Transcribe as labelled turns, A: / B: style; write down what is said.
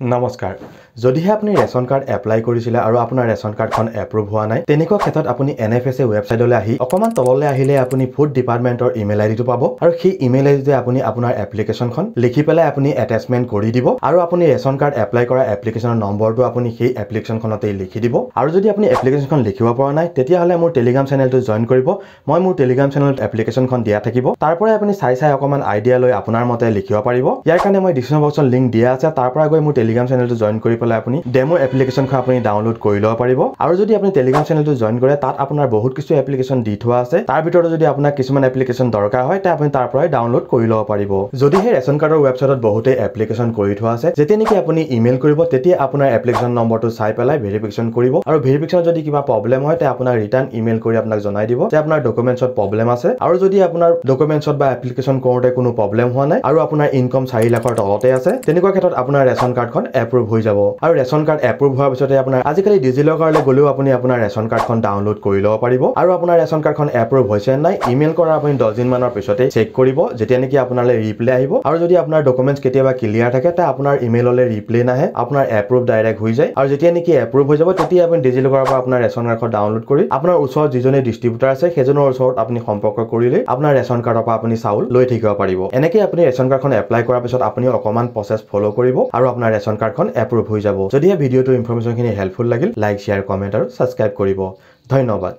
A: নমস্কাৰ যদিহে আপুনি ৰেচন কাৰ্ড এপ্লাই কৰিছিলে আৰু আপোনাৰ ৰেচন কাৰ্ডখন এপ্ৰুভ হোৱা নাই তেনেকুৱা ক্ষেত্ৰত আপুনি NFSA ৱেবছাইটলৈ আহি অকমান তললৈ আহিলে আপুনি ফুড ডিপাৰ্টমেন্টৰ ইমেইল আইডিটো পাব আৰু সেই ইমেইল আইডিতে আপুনি আপোনাৰ এপ্লিকেশনখন লিখি পেলাই আপুনি এটাচমেন্ট কৰি দিব আৰু আপুনি ৰেচন কাৰ্ড এপ্লাই কৰা এপ্লিকেশনৰ নম্বৰটো আপুনি সেই এপ্লিকেশনখনতে লিখি দিব আৰু যদি আপুনি এপ্লিকেশনখন লিখিব পৰা নাই তেতিয়া হলে মোৰ টেলিগ্ৰাম চেনেলটো জয়েন কৰিব মই মোৰ টেলিগ্ৰাম চেনেলত এপ্লিকেশনখন দিয়া থাকিব তাৰ পৰা আপুনি চাই অকমান আইডিয়া লৈ আপোনাৰ মতে লিখিব পাৰিব ইয়াৰ কাৰণে মই ডিসক্ৰিপচন বক্সত লিংক দিয়া আছে তাৰ পৰা গৈ মোৰ টেলিগ্ৰাম চেনেলটো জয়েন কৰি পেলাই আপুনি ডেমো এপ্লিকেশনখন আপুনি ডাউনলোড কৰি লব পাৰিব আৰু যদি আপুনি টেলিগ্ৰাম চেনেলটো জয়েন কৰে তাত আপোনাৰ বহুত কিছু এপ্লিকেশন দি থোৱা আছে তাৰ ভিতৰত যদি আপোনাক কিছুমান এপ্লিকেশন দৰকাৰ হয় তে আপুনি তাৰ পৰাই ডাউনলোড কৰি লব পাৰিব যদি হে ৰেচন কাৰ্ডৰ ৱেবছাইটত বহুতে এপ্লিকেশন কৰি থোৱা আছে যেতিয়া নেকি আপুনি ইমেইল কৰিব তেতিয়া আপোনাৰ এপ্লিকেশন নম্বৰটো চাই পেলাই ভেৰিফিকেশন কৰিব আৰু ভেৰিফিকেশন যদি কিবা প্ৰবলেম হয় তে আপোনাক ৰিটাৰ্ন ইমেইল কৰি আপোনাক জনাই দিব যে আপোনাৰ ডকুমেন্টছত প্ৰবলেম আছে আৰু যদি আপোনাৰ ডকুমেন্টছত বা এপ্লিকেশন কৰোতে কোনো প্ৰবলেম হোৱা নাই আৰু আপোনাৰ ইনকাম 4 লাখৰ তলতে আছে তেনেকুৱা ক্ষেত্ৰত আপোনাৰ ৰেচন কাৰ্ডখন এপ্ৰুভ হৈ যাব আৰু ৰেচন কাৰ্ড এপ্ৰুভ হোৱাৰ পিছতে আপোনাৰ আজিকালি ডিজিলকাৰলৈ গলেও আপুনি আপোনাৰ ৰেচন কাৰ্ডখন ডাউনলোড কৰি লব পাৰিব আৰু আপোনাৰ ৰেচন কাৰ্ডখন এপ্ৰুভ হৈছে নাই ইমেইল কৰা আপুনি 10 দিন মানৰ পিছতে চেক কৰিব যেতিয়া নেকি আপোনালৈ ৰিপ্লাই আহিব আৰু যদি আপোনাৰ ডকুমেন্টছ কেতিয়াবা ক্লিয়াৰ থাকে তে আপোনাৰ ইমেইললৈ ৰিপ্লাই নাহে আপোনাৰ এপ্ৰুভ ডাইৰেক্ট হৈ যায় আৰু যেতিয়া নেকি এপ্ৰুভ হৈ যাব তেতিয়া আপুনি ডিজিলকাৰৰ পৰা আপোনাৰ ৰেচন কাৰ্ডখন ডাউনলোড কৰি আপোনাৰ ওচৰত যিজনে ডিস্ট্ৰিবিউটাৰ আছে সেইজনৰ ওচৰত আপুনি সম্পৰ্ক কৰিলে আপোনাৰ ৰেচন কাৰ্ডৰ পৰা আপুনি চাউল লৈ থাকিব পাৰিব এনেকৈ আপুনি ৰেচন কাৰ্ডখন এপ্লাই কৰাৰ পিছত আপুনি অকমান প্ৰসেছ ফলো কৰিব আৰু আপোনাৰ ৰেচন কাৰ্ডখন এপ্ৰুভ হৈ যাব যদি এই ভিডিওটো ইনফৰমেশনখিনি হেল্পফুল লাগিল লাইক শেয়াৰ কমেন্ট আৰু সাবস্ক্ৰাইব কৰিব ধন্যবাদ